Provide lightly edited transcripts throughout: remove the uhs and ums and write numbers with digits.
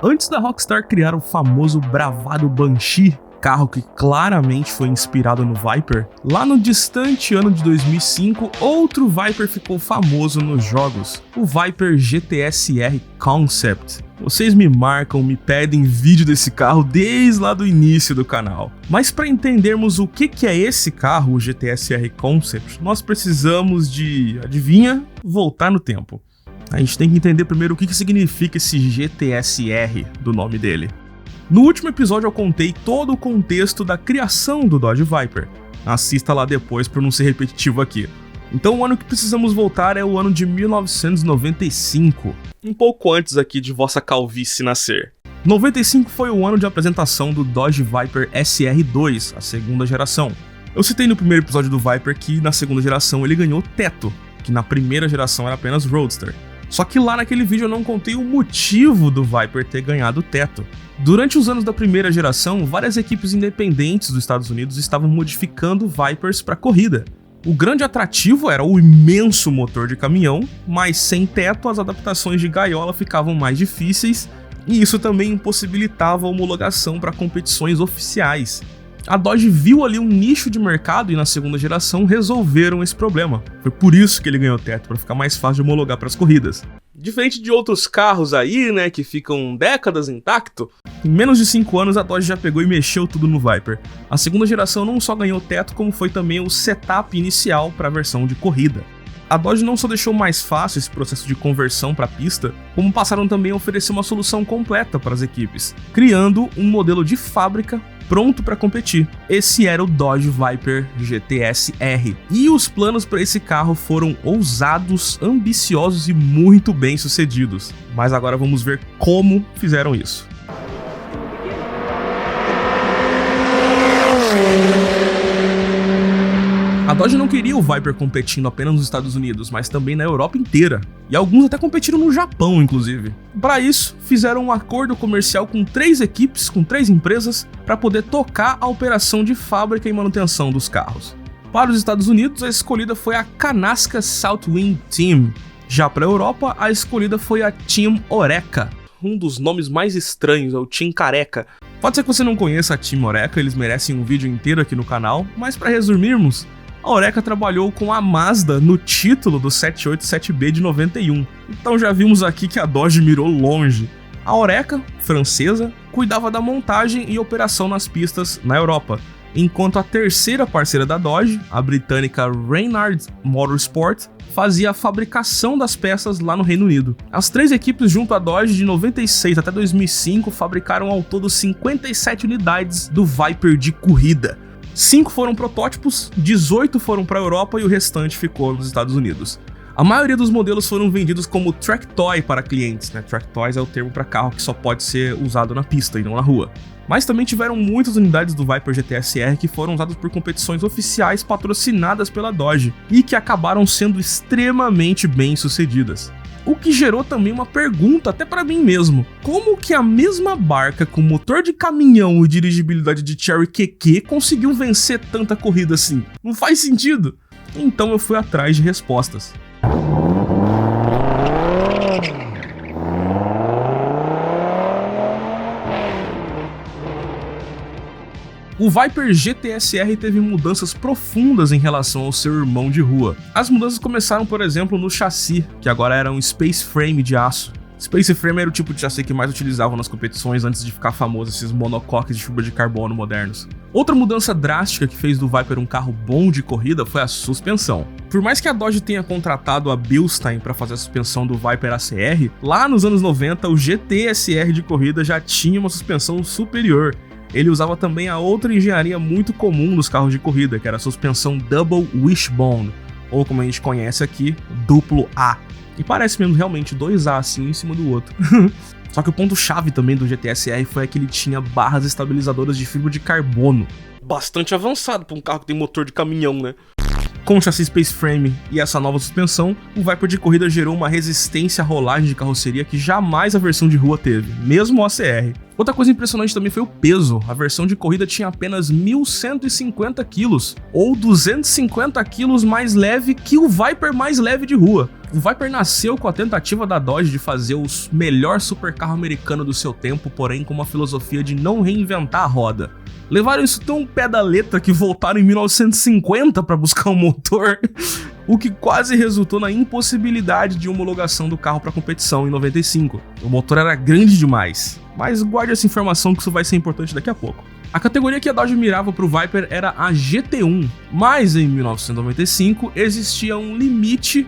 Antes da Rockstar criar o famoso bravado Banshee, carro que claramente foi inspirado no Viper, lá no distante ano de 2005, outro Viper ficou famoso nos jogos, o Viper GTS-R Concept. Vocês me marcam, me pedem vídeo desse carro desde lá do início do canal. Mas para entendermos o que é esse carro, o GTS-R Concept, nós precisamos de, adivinha, voltar no tempo. A gente tem que entender primeiro o que significa esse GTS-R do nome dele. No último episódio eu contei todo o contexto da criação do Dodge Viper. Assista lá depois para não ser repetitivo aqui. Então o ano que precisamos voltar é o ano de 1995, um pouco antes aqui de vossa calvície nascer. 95 foi o ano de apresentação do Dodge Viper SR2, a segunda geração. Eu citei no primeiro episódio do Viper que na segunda geração ele ganhou teto, que na primeira geração era apenas Roadster. Só que lá naquele vídeo eu não contei o motivo do Viper ter ganhado teto. Durante os anos da primeira geração, várias equipes independentes dos Estados Unidos estavam modificando Vipers para corrida. O grande atrativo era o imenso motor de caminhão, mas sem teto as adaptações de gaiola ficavam mais difíceis e isso também impossibilitava a homologação para competições oficiais. A Dodge viu ali um nicho de mercado e na segunda geração resolveram esse problema. Foi por isso que ele ganhou teto, para ficar mais fácil de homologar para as corridas. Diferente de outros carros aí, né, que ficam décadas intacto, em menos de 5 anos a Dodge já pegou e mexeu tudo no Viper. A segunda geração não só ganhou teto, como foi também o setup inicial para a versão de corrida. A Dodge não só deixou mais fácil esse processo de conversão para a pista, como passaram também a oferecer uma solução completa para as equipes, criando um modelo de fábrica pronto para competir. Esse era o Dodge Viper GTS-R. E os planos para esse carro foram ousados, ambiciosos e muito bem sucedidos. Mas agora vamos ver como fizeram isso. A Dodge não queria o Viper competindo apenas nos Estados Unidos, mas também na Europa inteira. E alguns até competiram no Japão, inclusive. Para isso, fizeram um acordo comercial com 3 equipes, com 3 empresas, para poder tocar a operação de fábrica e manutenção dos carros. Para os Estados Unidos, a escolhida foi a Kanasca Southwind Team. Já para a Europa, a escolhida foi a Team Oreca. Um dos nomes mais estranhos é o Team Careca. Pode ser que você não conheça a Team Oreca, eles merecem um vídeo inteiro aqui no canal, mas para resumirmos, a Oreca trabalhou com a Mazda no título do 787B de 91, então já vimos aqui que a Dodge mirou longe. A Oreca, francesa, cuidava da montagem e operação nas pistas na Europa, enquanto a terceira parceira da Dodge, a britânica Reynard Motorsport, fazia a fabricação das peças lá no Reino Unido. As 3 equipes junto à Dodge de 96 até 2005 fabricaram ao todo 57 unidades do Viper de corrida. 5 foram protótipos, 18 foram para a Europa e o restante ficou nos Estados Unidos. A maioria dos modelos foram vendidos como track toy para clientes, né? Track toys é o termo para carro que só pode ser usado na pista e não na rua. Mas também tiveram muitas unidades do Viper GTS-R que foram usadas por competições oficiais patrocinadas pela Dodge e que acabaram sendo extremamente bem sucedidas. O que gerou também uma pergunta até para mim mesmo. Como que a mesma barca com motor de caminhão e dirigibilidade de Cherry QQ conseguiu vencer tanta corrida assim? Não faz sentido. Então eu fui atrás de respostas. O Viper GTS-R teve mudanças profundas em relação ao seu irmão de rua. As mudanças começaram, por exemplo, no chassi, que agora era um Space Frame de aço. Space Frame era o tipo de chassi que mais utilizavam nas competições antes de ficar famoso esses monocoques de fibra de carbono modernos. Outra mudança drástica que fez do Viper um carro bom de corrida foi a suspensão. Por mais que a Dodge tenha contratado a Bilstein para fazer a suspensão do Viper ACR, lá nos anos 90 o GTS-R de corrida já tinha uma suspensão superior. Ele usava também a outra engenharia muito comum nos carros de corrida, que era a suspensão Double Wishbone, ou como a gente conhece aqui, duplo A. E parece mesmo realmente 2 A assim em cima do outro. Só que o ponto-chave também do GTS-R foi que ele tinha barras estabilizadoras de fibra de carbono. Bastante avançado para um carro que tem motor de caminhão, né? Com o chassi Space Frame e essa nova suspensão, o Viper de corrida gerou uma resistência à rolagem de carroceria que jamais a versão de rua teve, mesmo o OCR. Outra coisa impressionante também foi o peso. A versão de corrida tinha apenas 1.150 kg, ou 250 kg mais leve que o Viper mais leve de rua. O Viper nasceu com a tentativa da Dodge de fazer o melhor supercarro americano do seu tempo, porém com uma filosofia de não reinventar a roda. Levaram isso tão pé da letra que voltaram em 1950 para buscar um motor, o que quase resultou na impossibilidade de homologação do carro para competição em 95. O motor era grande demais, mas guarde essa informação que isso vai ser importante daqui a pouco. A categoria que a Dodge mirava para o Viper era a GT1, mas em 1995 existia um limite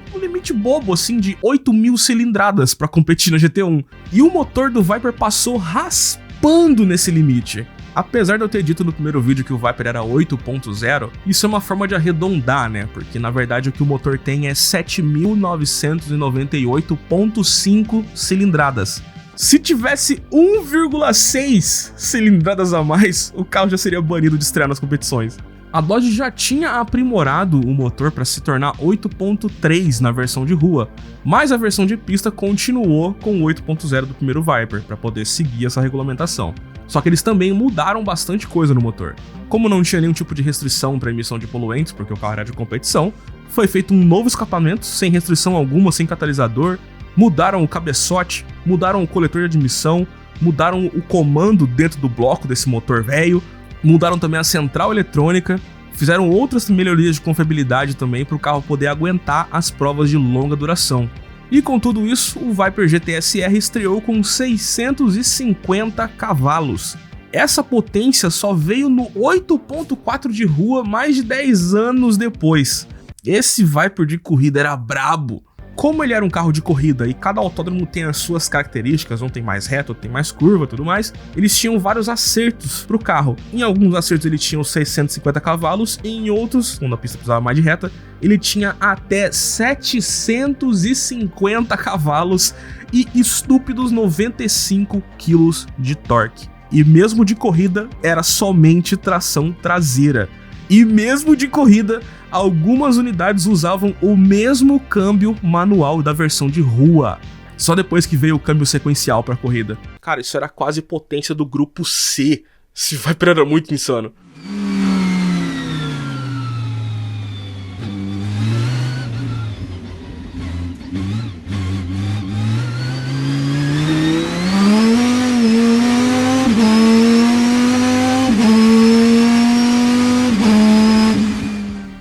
bobo assim de 8.000 cilindradas para competir na GT1, e o motor do Viper passou raspando nesse limite. Apesar de eu ter dito no primeiro vídeo que o Viper era 8.0, isso é uma forma de arredondar, né? Porque na verdade o que o motor tem é 7.998.5 cilindradas. Se tivesse 1,6 cilindradas a mais, o carro já seria banido de estrear nas competições. A Dodge já tinha aprimorado o motor para se tornar 8.3 na versão de rua, mas a versão de pista continuou com o 8.0 do primeiro Viper, para poder seguir essa regulamentação. Só que eles também mudaram bastante coisa no motor. Como não tinha nenhum tipo de restrição para emissão de poluentes, porque o carro era de competição, foi feito um novo escapamento, sem restrição alguma, sem catalisador, mudaram o cabeçote, mudaram o coletor de admissão, mudaram o comando dentro do bloco desse motor velho, mudaram também a central eletrônica, fizeram outras melhorias de confiabilidade também para o carro poder aguentar as provas de longa duração. E com tudo isso, o Viper GT-SR estreou com 650 cavalos. Essa potência só veio no 8.4 de rua mais de 10 anos depois. Esse Viper de corrida era brabo. Como ele era um carro de corrida e cada autódromo tem as suas características, um tem mais reto, outro tem mais curva e tudo mais, eles tinham vários acertos pro carro. Em alguns acertos ele tinha os 650 cavalos e em outros, quando a pista precisava mais de reta, ele tinha até 750 cavalos e estúpidos 95 kg de torque. E mesmo de corrida, era somente tração traseira. E mesmo de corrida, algumas unidades usavam o mesmo câmbio manual da versão de rua. Só depois que veio o câmbio sequencial para corrida. Cara, isso era quase potência do grupo C. Esse Viper era muito insano.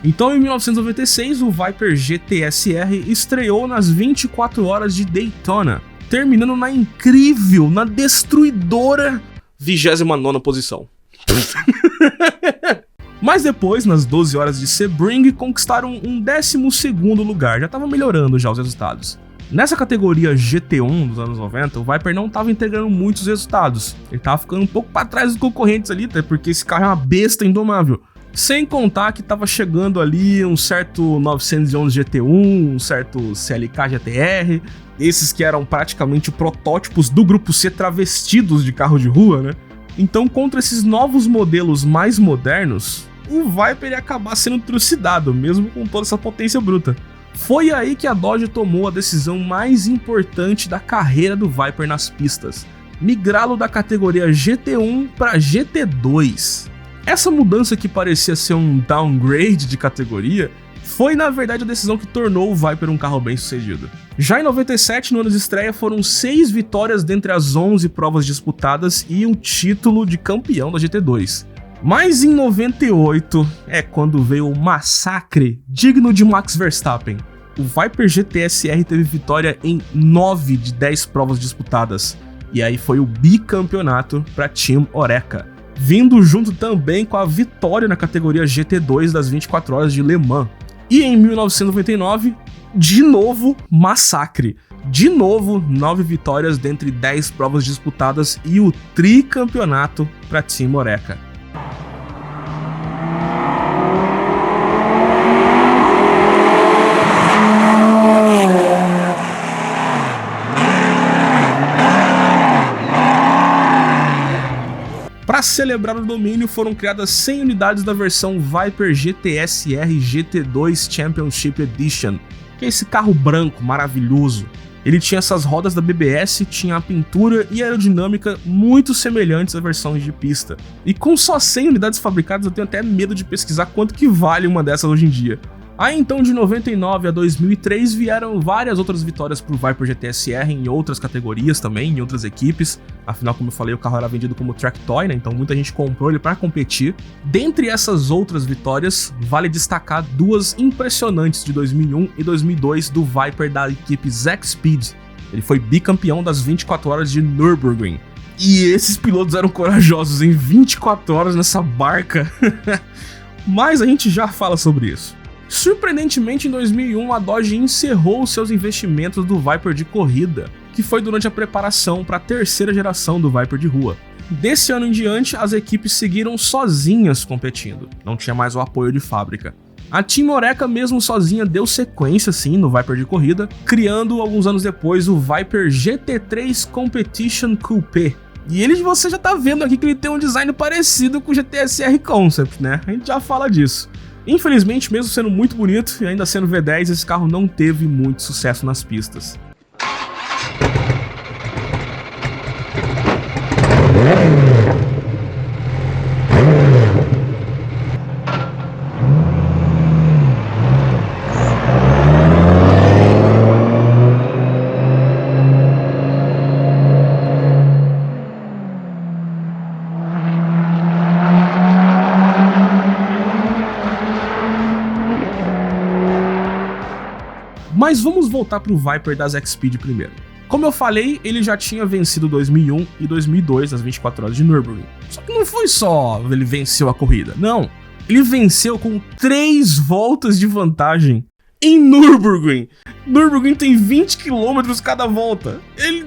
Então, em 1996, o Viper GT-SR estreou nas 24 horas de Daytona, terminando na incrível, na destruidora 29ª posição. Mas depois, nas 12 horas de Sebring, conquistaram um 12º lugar, já estava melhorando já os resultados. Nessa categoria GT1 dos anos 90, o Viper não estava entregando muitos resultados, ele estava ficando um pouco para trás dos concorrentes ali, até porque esse carro é uma besta indomável. Sem contar que tava chegando ali um certo 911 GT1, um certo CLK GTR, esses que eram praticamente protótipos do grupo C travestidos de carro de rua, né? Então, contra esses novos modelos mais modernos, o Viper ia acabar sendo trucidado, mesmo com toda essa potência bruta. Foi aí que a Dodge tomou a decisão mais importante da carreira do Viper nas pistas: migrá-lo da categoria GT1 para GT2. Essa mudança, que parecia ser um downgrade de categoria, foi na verdade a decisão que tornou o Viper um carro bem sucedido. Já em 97, no ano de estreia, foram 6 vitórias dentre as 11 provas disputadas e o título de campeão da GT2. Mas em 98 é quando veio o massacre digno de Max Verstappen. O Viper GT-SR teve vitória em 9 de 10 provas disputadas, e aí foi o bicampeonato para Team Oreca, vindo junto também com a vitória na categoria GT2 das 24 horas de Le Mans. E em 1999, de novo, massacre. De novo, 9 vitórias dentre 10 provas disputadas e o tricampeonato para Team Oreca. Para Para celebrar o domínio, foram criadas 100 unidades da versão Viper GTSR GT2 Championship Edition, que é esse carro branco maravilhoso. Ele tinha essas rodas da BBS, tinha a pintura e a aerodinâmica muito semelhantes à versão de pista. E com só 100 unidades fabricadas, eu tenho até medo de pesquisar quanto que vale uma dessas hoje em dia. Aí então, de 99 a 2003, vieram várias outras vitórias pro Viper GTSR em outras categorias também, em outras equipes. Afinal, como eu falei, o carro era vendido como track toy, né? Então muita gente comprou ele para competir. Dentre essas outras vitórias, vale destacar duas impressionantes de 2001 e 2002 do Viper da equipe Zack Speed. Ele foi bicampeão das 24 horas de Nürburgring. E esses pilotos eram corajosos em 24 horas nessa barca. Mas a gente já fala sobre isso. Surpreendentemente, em 2001, a Dodge encerrou seus investimentos do Viper de corrida, que foi durante a preparação para a terceira geração do Viper de rua. Desse ano em diante, as equipes seguiram sozinhas competindo, não tinha mais o apoio de fábrica. A Team Oreca mesmo sozinha deu sequência sim no Viper de corrida, criando alguns anos depois o Viper GT3 Competition Coupé. E você já tá vendo aqui que ele tem um design parecido com o GTSR Concept, né? A gente já fala disso. Infelizmente, mesmo sendo muito bonito e ainda sendo V10, esse carro não teve muito sucesso nas pistas. Mas vamos voltar pro Viper da Zack Speed primeiro. Como eu falei, ele já tinha vencido 2001 e 2002 nas 24 horas de Nürburgring. Só que não foi só ele venceu a corrida, não. Ele venceu com 3 voltas de vantagem em Nürburgring. Nürburgring tem 20 km cada volta. Ele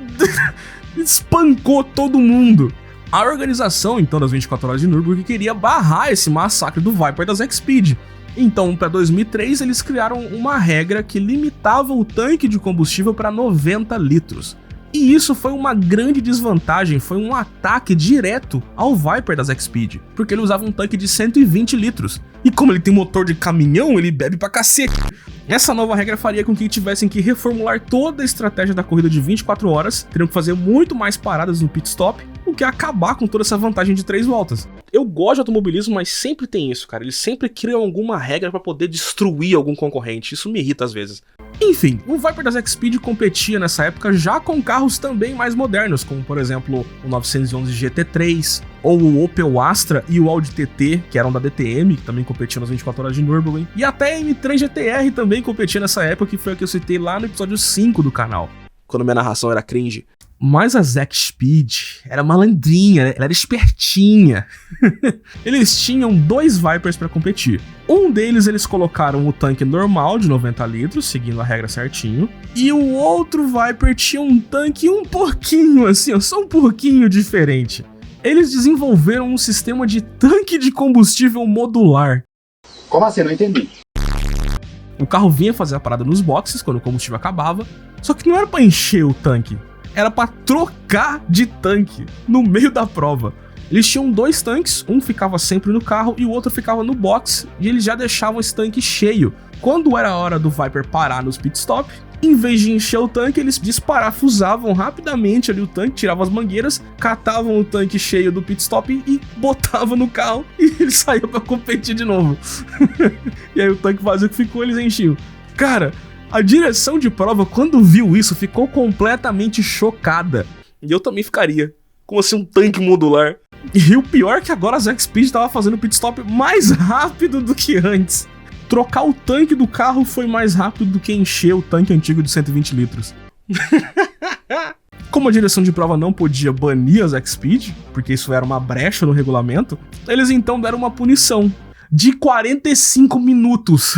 espancou todo mundo. A organização, então, das 24 horas de Nürburgring queria barrar esse massacre do Viper da Zack Speed. Então, para 2003, eles criaram uma regra que limitava o tanque de combustível para 90 litros. E isso foi uma grande desvantagem, foi um ataque direto ao Viper da Zack Speed, porque ele usava um tanque de 120 litros. E como ele tem motor de caminhão, ele bebe pra cacete. Essa nova regra faria com que tivessem que reformular toda a estratégia da corrida de 24 horas, teriam que fazer muito mais paradas no pit stop, o que ia acabar com toda essa vantagem de 3 voltas. Eu gosto de automobilismo, mas sempre tem isso, cara. Eles sempre criam alguma regra pra poder destruir algum concorrente. Isso me irrita às vezes. Enfim, o Viper da Zack Speed competia nessa época já com carros também mais modernos, como por exemplo o 911 GT3, ou o Opel Astra e o Audi TT, que eram da DTM, que também competiam nas 24 horas de Nürburgring. E até a M3 GTR também competia nessa época, que foi a que eu citei lá no episódio 5 do canal, quando minha narração era cringe. Mas a Zack Speed era malandrinha, ela era espertinha. Eles tinham 2 Vipers para competir. Um deles eles colocaram o tanque normal de 90 litros, seguindo a regra certinho. E o outro Viper tinha um tanque um pouquinho assim, só um pouquinho diferente. Eles desenvolveram um sistema de tanque de combustível modular. Como assim? Não entendi. O carro vinha fazer a parada nos boxes quando o combustível acabava, só que não era para encher o tanque. Era pra trocar de tanque no meio da prova. Eles tinham 2 tanques, um ficava sempre no carro e o outro ficava no box, e eles já deixavam esse tanque cheio. Quando era a hora do Viper parar nos pit stop, em vez de encher o tanque, eles desparafusavam rapidamente ali o tanque, tiravam as mangueiras, catavam o tanque cheio do pit stop e botavam no carro e ele saía pra competir de novo. E aí o tanque vazio que ficou, eles enchiam. Cara, a direção de prova, quando viu isso, ficou completamente chocada. E eu também ficaria. Como assim um tanque modular? E o pior é que agora a Zack Speed estava fazendo o pit stop mais rápido do que antes. Trocar o tanque do carro foi mais rápido do que encher o tanque antigo de 120 litros. Como a direção de prova não podia banir a Zack Speed, porque isso era uma brecha no regulamento, eles então deram uma punição de 45 minutos.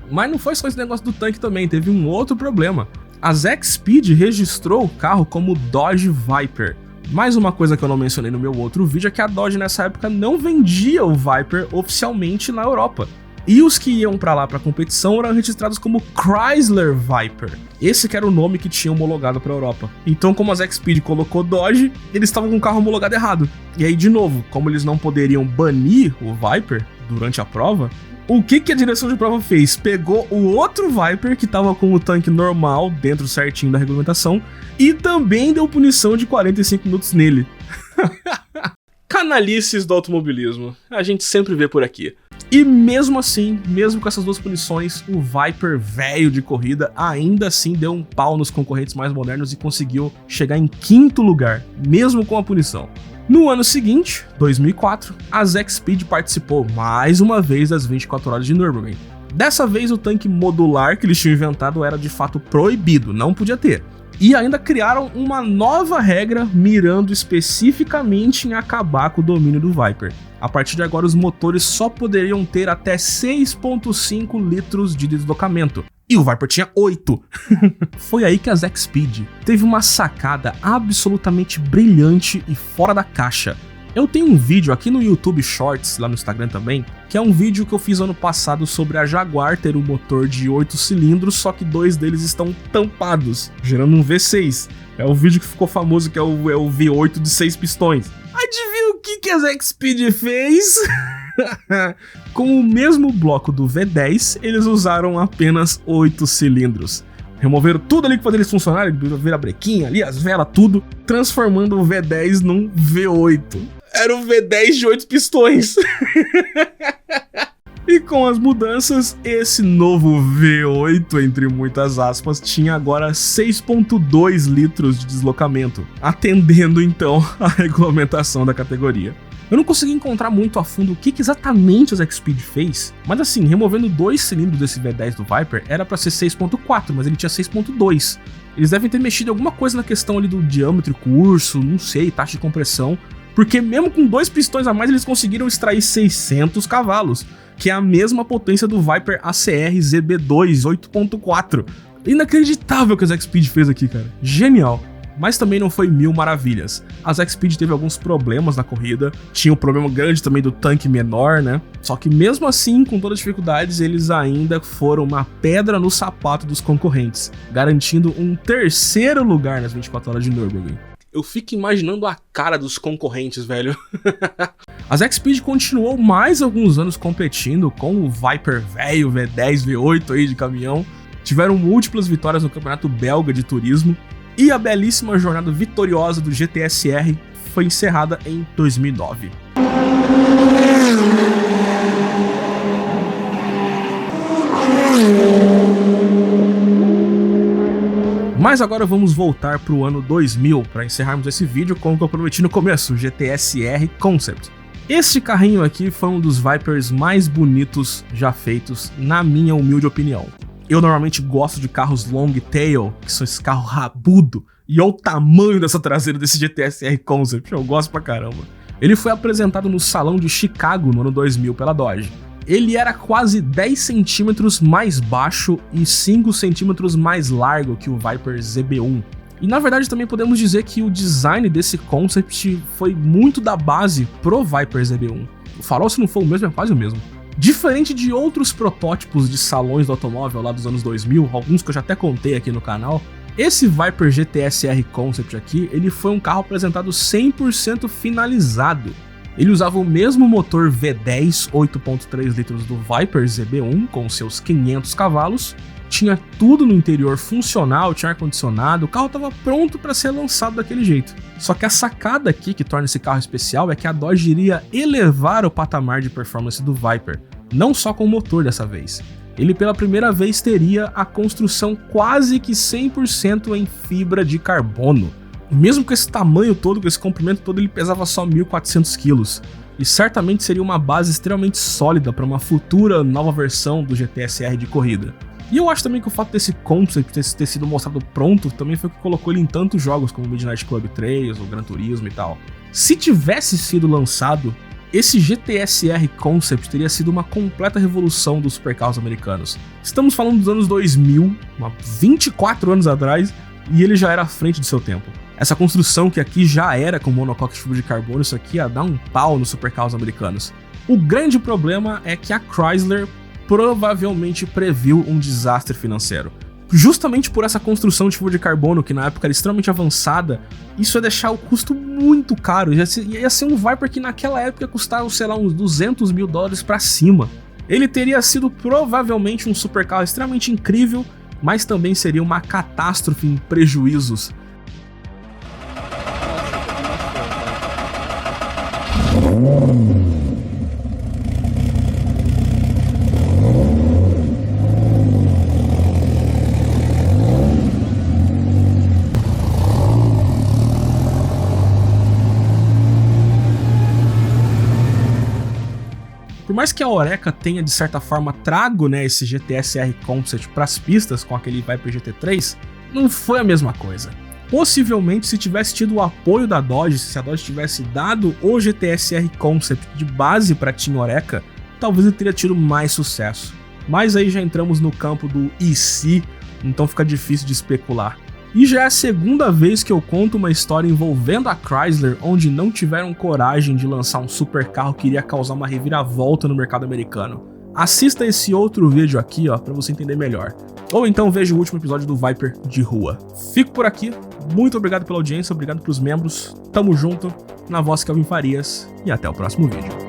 Mas não foi só esse negócio do tanque também, teve um outro problema. A Zack Speed registrou o carro como Dodge Viper. Mais uma coisa que eu não mencionei no meu outro vídeo é que a Dodge nessa época não vendia o Viper oficialmente na Europa. E os que iam pra lá pra competição eram registrados como Chrysler Viper. Esse que era o nome que tinha homologado pra Europa. Então, como a Zack Speed colocou Dodge, eles estavam com o carro homologado errado. E aí, de novo, como eles não poderiam banir o Viper durante a prova, o que a direção de prova fez? Pegou o outro Viper que tava com o tanque normal, dentro certinho da regulamentação, e também deu punição de 45 minutos nele. Canalices do automobilismo. A gente sempre vê por aqui. E mesmo assim, mesmo com essas duas punições, o Viper velho de corrida ainda assim deu um pau nos concorrentes mais modernos e conseguiu chegar em 5º lugar, mesmo com a punição. No ano seguinte, 2004, a Zack Speed participou mais uma vez das 24 horas de Nürburgring. Dessa vez o tanque modular que eles tinham inventado era de fato proibido, não podia ter. E ainda criaram uma nova regra mirando especificamente em acabar com o domínio do Viper. A partir de agora os motores só poderiam ter até 6,5 litros de deslocamento. E o Viper tinha 8. Foi aí que a Zack Speed teve uma sacada absolutamente brilhante e fora da caixa. Eu tenho um vídeo aqui no YouTube Shorts, lá no Instagram também, que é um vídeo que eu fiz ano passado sobre a Jaguar ter um motor de 8 cilindros, só que 2 deles estão tampados, gerando um V6. É o vídeo que ficou famoso, que é o V8 de 6 pistões. Adivinha o que a Zack Speed fez? Com o mesmo bloco do V10, eles usaram apenas 8 cilindros. Removeram tudo ali que fazia eles funcionarem, virar a brequinha ali, as velas, tudo, transformando o V10 num V8. Era um V10 de 8 pistões. E com as mudanças, esse novo V8, entre muitas aspas, tinha agora 6,2 litros de deslocamento, atendendo então a regulamentação da categoria. Eu não consegui encontrar muito a fundo o que exatamente a Zack Speed fez, mas assim, removendo 2 cilindros desse V10 do Viper, era pra ser 6,4, mas ele tinha 6,2. Eles devem ter mexido alguma coisa na questão ali do diâmetro, curso, não sei, taxa de compressão, porque mesmo com 2 pistões a mais eles conseguiram extrair 600 cavalos, que é a mesma potência do Viper ACR ZB2 8.4. Inacreditável o que a Zack Speed fez aqui, cara. Genial. Mas também não foi mil maravilhas. A Zack Speed teve alguns problemas na corrida, tinha um problema grande também do tanque menor, né? Só que mesmo assim, com todas as dificuldades, eles ainda foram uma pedra no sapato dos concorrentes, garantindo um 3º lugar nas 24 horas de Nürburgring. Eu fico imaginando a cara dos concorrentes, velho. A Zack Speed continuou mais alguns anos competindo com o Viper velho, V10, V8 aí de caminhão. Tiveram múltiplas vitórias no campeonato belga de turismo. E a belíssima jornada vitoriosa do GTSR foi encerrada em 2009. Mas agora vamos voltar para o ano 2000 para encerrarmos esse vídeo com o que eu prometi no começo, o GTSR Concept. Este carrinho aqui foi um dos Vipers mais bonitos já feitos, na minha humilde opinião. Eu normalmente gosto de carros long tail, que são esses carros rabudo, e olha o tamanho dessa traseira desse GTSR Concept, eu gosto pra caramba. Ele foi apresentado no Salão de Chicago no ano 2000 pela Dodge. Ele era quase 10 centímetros mais baixo e 5 centímetros mais largo que o Viper ZB1. E na verdade também podemos dizer que o design desse Concept foi muito da base pro Viper ZB1. O farol, se não for o mesmo, é quase o mesmo. Diferente de outros protótipos de salões do automóvel lá dos anos 2000, alguns que eu já até contei aqui no canal, esse Viper GTSR Concept aqui, ele foi um carro apresentado 100% finalizado. Ele usava o mesmo motor V10 8.3 litros do Viper ZB1 com seus 500 cavalos, tinha tudo no interior funcional, tinha ar-condicionado, o carro estava pronto para ser lançado daquele jeito. Só que a sacada aqui que torna esse carro especial é que a Dodge iria elevar o patamar de performance do Viper, não só com o motor dessa vez. Ele pela primeira vez teria a construção quase que 100% em fibra de carbono. Mesmo com esse tamanho todo, com esse comprimento todo, ele pesava só 1.400 kg. E certamente seria uma base extremamente sólida para uma futura nova versão do GTSR de corrida. E eu acho também que o fato desse concept ter sido mostrado pronto também foi o que colocou ele em tantos jogos como o Midnight Club 3, o Gran Turismo e tal. Se tivesse sido lançado, esse GTSR Concept teria sido uma completa revolução dos supercarros americanos. Estamos falando dos anos 2000, 24 anos atrás, e ele já era à frente do seu tempo. Essa construção que aqui já era com monocoque de fibra de carbono, isso aqui ia dar um pau nos supercarros americanos. O grande problema é que a Chrysler provavelmente previu um desastre financeiro. Justamente por essa construção de fibra de carbono, que na época era extremamente avançada, isso ia deixar o custo muito caro. Ia ser um Viper que naquela época custava, sei lá, uns $200 mil pra cima. Ele teria sido provavelmente um supercarro extremamente incrível, mas também seria uma catástrofe em prejuízos. Por mais que a Oreca tenha de certa forma trago, né, esse GTS R Concept para as pistas com aquele Viper GT3, não foi a mesma coisa. Possivelmente, se tivesse tido o apoio da Dodge, se a Dodge tivesse dado o GTS R Concept de base para Team Oreca, talvez ele teria tido mais sucesso. Mas aí já entramos no campo do e se, então fica difícil de especular. E já é a segunda vez que eu conto uma história envolvendo a Chrysler, onde não tiveram coragem de lançar um supercarro que iria causar uma reviravolta no mercado americano. Assista esse outro vídeo aqui, ó, para você entender melhor. Ou então veja o último episódio do Viper de rua. Fico por aqui, muito obrigado pela audiência, obrigado pros membros, tamo junto, na voz Kelvin Farias, e até o próximo vídeo.